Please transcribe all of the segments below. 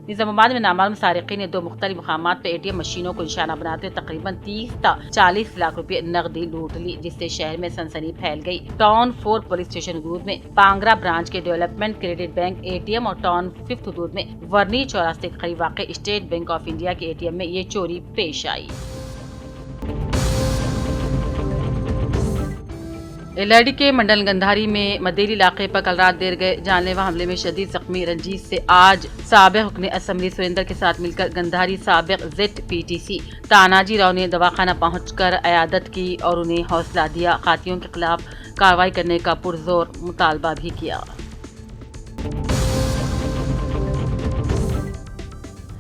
निजामाबाद में नामालूम सारिकीन ने 2 मुख्तलिफ मकामात पर ATM मशीनों को निशाना बनाते हुए तकरीबन 30 ता 40 लाख रुपए नकदी लूट ली, जिससे शहर में सनसनी फैल गई। टाउन 4 पुलिस स्टेशन हदूद में पांगरा ब्रांच के डेवलपमेंट क्रेडिट बैंक ATM और टाउन 5 हदूद में वर्नी चौरास्ते के करीब वाक़ स्टेट बैंक ऑफ इंडिया के ATM में ये चोरी पेश आई। एलआरडी के मंडल गंधारी में मदेरी इलाके पर कल रात देर गए जानलेवा हमले में शदीद जख्मी रंजीत से आज साबिक रुकने असम्बली सुरेंद्र के साथ मिलकर गंधारी साबिक ZPTC तानाजी राव ने दवाखाना पहुंचकर अयादत की और उन्हें हौसला दिया। कातियों के खिलाफ कार्रवाई करने का पुरजोर मुतालबा भी किया।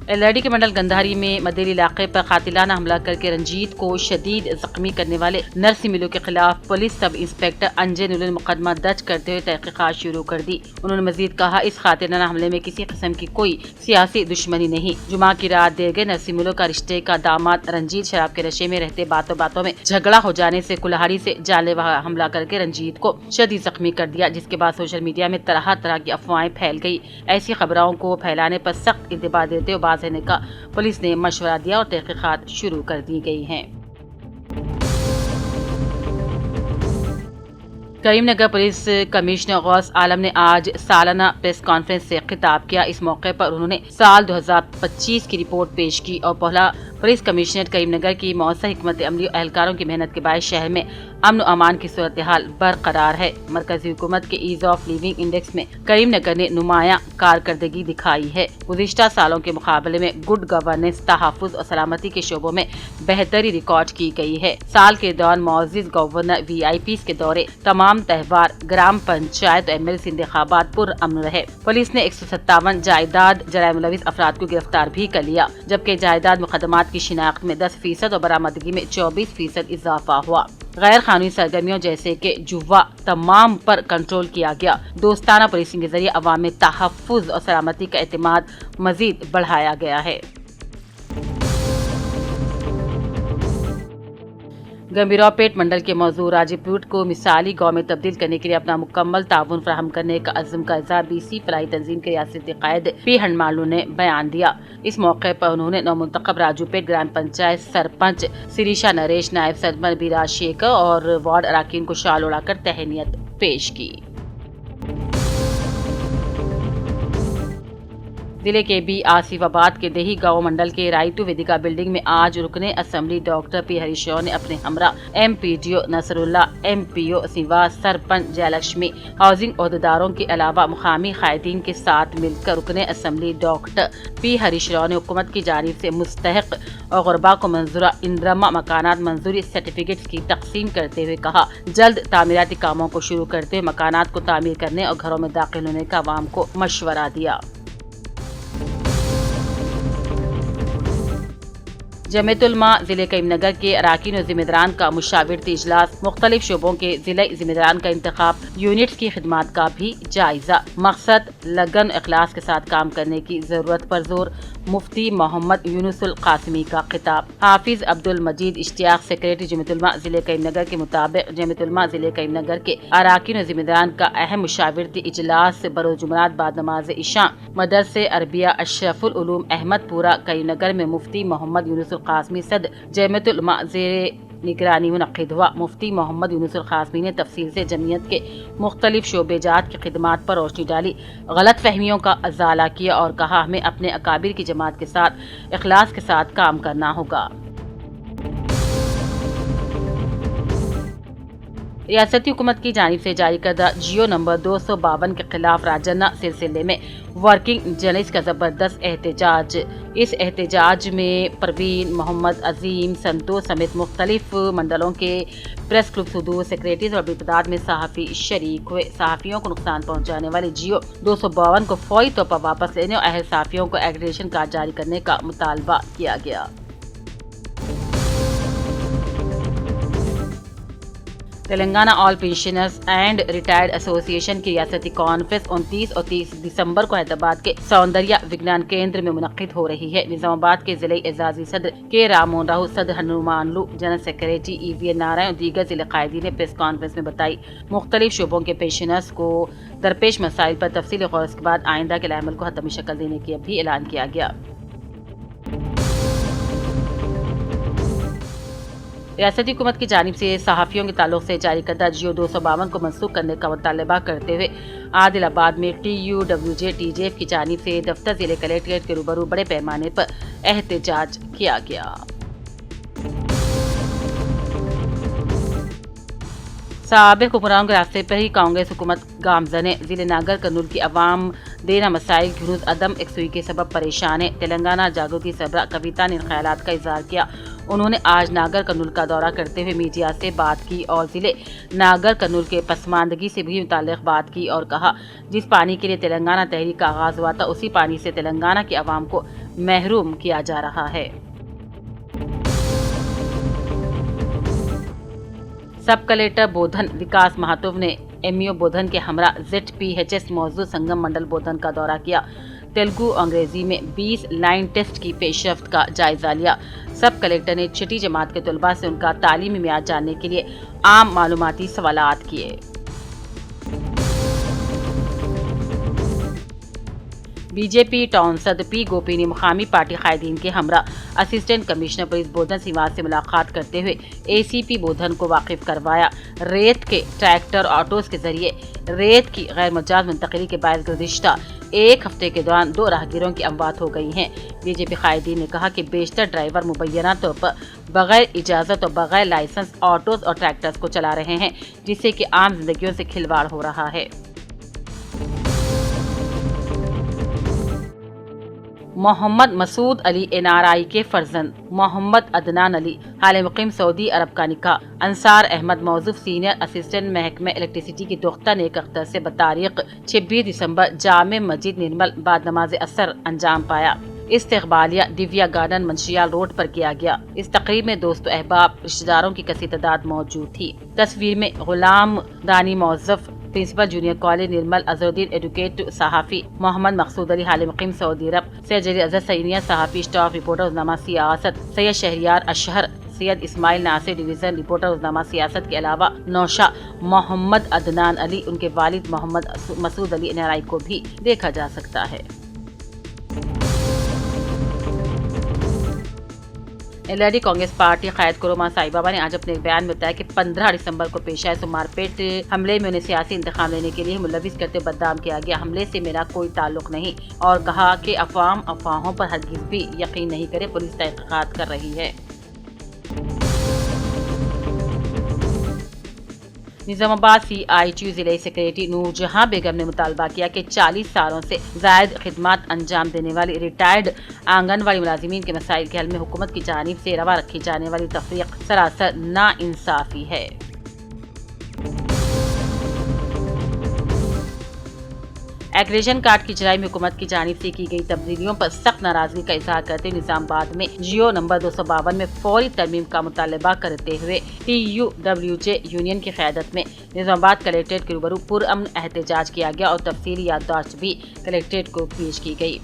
एलआरडी के मंडल गंधारी में मदेरी इलाके पर कातिलाना हमला करके रंजीत को शदीद जख्मी करने वाले नरसी मिलो के खिलाफ पुलिस सब इंस्पेक्टर अंजन उल मुकदमा दर्ज करते हुए तहकीकात शुरू कर दी। उन्होंने मजीद कहा, इस कातिलाना हमले में किसी किस्म की कोई सियासी दुश्मनी नहीं। जुमा की रात देर गए नरसी मिलो का रिश्ते का दामाद रंजीत शराब के नशे में रहते बातों बातों में झगड़ा हो जाने से कुल्हाड़ी से जानलेवा हमला करके रंजीत को शदीद जख्मी कर दिया, जिसके बाद सोशल मीडिया में तरह तरह की अफवाहें फैल गई। ऐसी खबरों को फैलाने पर सख्त इंतबाह देते हुए रहने का पुलिस ने मशवरा दिया और तहकीकात शुरू कर दी गई हैं। करीमनगर पुलिस कमिश्नर गौस आलम ने आज सालाना प्रेस कॉन्फ्रेंस से खिताब किया। इस मौके पर उन्होंने साल 2025 की रिपोर्ट पेश की और पहला पुलिस कमिश्नर करीमनगर की मौसर हिकमत अमली एहलकारों की मेहनत के बाद शहर में अमन अमान की सूरत हाल बरकरार है। मरकजी हुकूमत के ईज ऑफ लिविंग इंडेक्स में करीमनगर ने नुमाया कारकर्दगी दिखाई है। गुज़िश्ता सालों के मुकाबले में गुड गवर्नेंस, तहफ़्फ़ुज़ और सलामती के शोबों में बेहतरी रिकॉर्ड की गई है। साल के दौरान मौजूद गवर्नर VIPs के दौरे, तमाम तहवार, ग्राम पंचायत और MLC इंतखाबात पुरअमन रहे। पुलिस ने 157 जायदाद जराए मुलविस अफराद को गिरफ्तार भी कर लिया, जबकि जायदाद मुकदमात की शिनाख्त में 10% और बरामदगी में 24% इजाफा हुआ। गैर कानूनी सरगर्मियों जैसे कि जुआ तमाम पर कंट्रोल किया गया। दोस्ताना पुलिसिंग के जरिए अवाम में तहफ़्फ़ुज़ और सलामती का एतमाद मजीद बढ़ाया गया है। गंभीरापेट मंडल के मौजूद राजीपुर को मिसाली गांव में तब्दील करने के लिए अपना मुकम्मल ताउन फराहम करने का अज़्म का इज़हार BC फलाही तंजीम के रियासती कायद P हंडमालू ने बयान दिया। इस मौके पर उन्होंने नवमुंतखब राजूपेट ग्राम पंचायत सरपंच सिरीशा नरेश, नायब सरपंच बिराज शेखर और वार्ड अराकीन को शाल उड़ाकर तहनीत पेश की। जिले के B आसिफाबाद के देही गांव मंडल के राइटू वेदिका बिल्डिंग में आज रुकने assembly doctor P Harish Rao ने अपने हमरा MPDO नसरुल्ला, MPO सिवा, सरपंच जयलक्ष्मी, हाउसिंग अहदेदारों के अलावा मुकामी कायदीन के साथ मिलकर रुकने assembly doctor P Harish Rao ने हुकूमत की जानिब से मुस्तहिक और गुरबा को मंजूरा इंद्रमा मकानात मंजूरी सर्टिफिकेट्स की तकसीम करते हुए कहा, जल्द तामीराती कामों को शुरू करते हुए मकानात को तामीर करने और घरों में दाखिल होने का अवाम को मशवरा दिया। जमीयतुलमा जिले करीमनगर के अराकीन और जिम्मेदारान का मुशावरती इजलास, मुख्तलिफ शोबों के जिले जिम्मेदारान का इंतखाब, यूनिट्स की खिदमात का भी जायजा। मकसद लगन इखलास के साथ काम करने की जरूरत पर जोर। मुफ्ती मोहम्मद यूनुसुल कासिमी का खिताब। हाफिज अब्दुल मजीद इश्तियाक सेक्रेटरी जमीयतुलमा जिले करीमनगर के मुताबिक जमीयतुलमा जिले करीमनगर के अराकीन और जिम्मेदारान का अहम मुशावरती इजलास बरोज जुमरात बाद नमाज इशा मदरसे अरबिया अशरफुल उलूम अहमदपुरा करीमनगर में मुफ्ती मोहम्मद यूनुसुल कासिमी सद जमीयतुलमा ज़ेरे निगरानी मुनक़्क़िद हुआ। मुफ्ती मोहम्मद यूनुसुल कासिमी ने तफसील से जमीयत के मुख्तलिफ शोबेजात की खिदमात पर रोशनी डाली, गलत फहमियों का अजाला किया और कहा, हमें अपने अकाबिर की जमात के साथ इखलास के साथ काम करना होगा। रियासती हुकूमत की जानिब से जारी करदा जियो नंबर 252 के खिलाफ राजना सिलसिले में वर्किंग जर्नलिस्ट का जबरदस्त एहतजाज। इस एहतजाज में परवीन, मोहम्मद अजीम, संतोष समेत मुख्तलिफ मंडलों के प्रेस क्लब सदूर, सेक्रेटरीज और बितादाद में सहाफ़ी शरीक हुए। सहाफ़ियों को नुकसान पहुँचाने वाले जियो 252 को फौरी तौर पर वापस लेने और अहल सहाफ़ियों को एग्रीडेशन कार्ड जारी करने का मुतालबा किया गया। تلنگانہ آل پینشنرز اینڈ ریٹائرڈ ایسوسی ایشن کی ریاستی کانفرنس 29 اور 30 دسمبر کو حیدرآباد کے سوندریہ وگنان کیندر میں منعقد ہو رہی ہے۔ نظام آباد کے ضلعی اعزازی صدر کے رام موہن راؤ، صدر ہنومانلو، جنرل سیکریٹری EVN نارائن اور دیگر ضلع قائدین نے پریس کانفرنس میں بتائی مختلف شعبوں کے پینشنرز کو درپیش مسائل پر تفصیلی غور کے بعد آئندہ کے عمل کو حتمی شکل دینے کی بھی اعلان کیا گیا۔ ریاستی حکومت کی جانب سے صحافیوں کے تعلق سے جاری کردہ جیو 252 کو منسوخ کرنے کا مطالبہ کرتے ہوئے عادل آباد میں TUWJ-TJF کی جانب سے دفتر ضلع کلکٹریٹ کے روبرو بڑے پیمانے پر احتجاج کیا گیا۔ سابق حکمرانوں کے راستے پر ہی کانگریس حکومت گامزن ہے۔ ضلع ناگر کرنول کی عوام دیرہ مسائل کی ہنوز عدم یکسوئی کے سبب پریشان ہے۔ تلنگانہ جاگرتی سربراہ کویتا نے ان خیالات کا اظہار کیا۔ انہوں نے آج ناگر کرنول کا دورہ کرتے ہوئے میڈیا سے بات کی اور ضلع ناگر کرنول کے پسماندگی سے بھی متعلق بات کی اور کہا جس پانی کے لیے تلنگانہ تحریک کا آغاز ہوا تھا اسی پانی سے تلنگانہ کی عوام کو محروم کیا جا رہا ہے۔ سب کلکٹر بودھن وکاس مہاتو نے MEO بودھن کے ہمراہ ZPHS موضوع سنگم منڈل بودھن کا دورہ کیا۔ تیلگو انگریزی میں 20 لائن ٹیسٹ کی پیش رفت کا جائزہ لیا۔ سب کلکٹر نے چھٹی جماعت کے طلباء سے ان کا تعلیمی معیار جاننے کے لیے عام معلوماتی سوالات کیے۔ BJP ٹاؤن صدر P گوپی نے مقامی پارٹی قائدین کے ہمراہ اسسٹنٹ کمشنر پولیس بودھن سیواس سے ملاقات کرتے ہوئے ACP بودھن کو واقف کروایا۔ ریت کے ٹریکٹر اور آٹوز کے ذریعے ریت کی غیر مجاز منتقلی کے باعث گزشتہ ایک ہفتے کے دوران 2 راہگیروں کی اموات ہو گئی ہیں۔ BJP قائدین نے کہا کہ بیشتر ڈرائیور مبینہ طور پر بغیر اجازت اور بغیر لائسنس آٹوز اور ٹریکٹرز کو چلا رہے ہیں جس سے کہ عام زندگیوں سے کھلواڑ ہو رہا ہے۔ محمد مسعود علی NRI کے فرزند محمد عدنان علی حال مقیم سعودی عرب کا نکاح انصار احمد موظف سینئر اسسٹنٹ محکمہ الیکٹریسٹی کی دختر نیک اختر سے بتاریخ 26 دسمبر جامع مسجد نرمل بعد نماز عصر انجام پایا۔ استقبالیہ دیویا گارڈن منشیال روڈ پر کیا گیا۔ اس تقریب میں دوست و احباب رشتہ داروں کی کثیر تعداد موجود تھی۔ تصویر میں غلام دانی موظف پرنسپل جونیئر کالج نرمل، اظہرالدین ایڈوکیٹ صحافی محمد مقصود علی حال مقیم سعودی عرب، سید جلیل اظہر سینئر صحافی اسٹاف رپورٹر روزنامہ سیاست، سید شہریار اشہر، سید اسماعیل ناصر ڈویژن رپورٹر روزنامہ سیاست کے علاوہ نوشا محمد عدنان علی، ان کے والد محمد مسعود علی NRI کو بھی دیکھا جا سکتا ہے۔ LRD کانگریس پارٹی قائد کروما سائی بابا نے آج اپنے ایک بیان میں بتایا کہ 15 دسمبر کو پیش آئے سمار پیٹ حملے میں انہیں سیاسی انتقام لینے کے لیے ملوث کرتے بدنام کیا گیا۔ حملے سے میرا کوئی تعلق نہیں اور کہا کہ افواہوں پر ہرگز بھی یقین نہیں کرے، پولیس تحقیقات کر رہی ہے۔ نظام آباد CITU ضلع سیکریٹری نور جہاں بیگم نے مطالبہ کیا کہ 40 سالوں سے زائد خدمات انجام دینے والی ریٹائرڈ آنگن واڑی ملازمین کے مسائل کے حل میں حکومت کی جانب سے روا رکھی جانے والی تفریق سراسر ناانصافی ہے۔ ایگریجن کارڈ کی اجرائی میں حکومت کی جانب سے کی گئی تبدیلیوں پر سخت ناراضگی کا اظہار کرتے ہوئے نظام آباد میں جیو نمبر 252 میں فوری ترمیم کا مطالبہ کرتے ہوئے TUWJ یونین کی قیادت میں نظام آباد کلکٹریٹ کے روبرو پرامن احتجاج کیا گیا اور تفصیلی یادداشت بھی کلکٹریٹ کو پیش کی گئی۔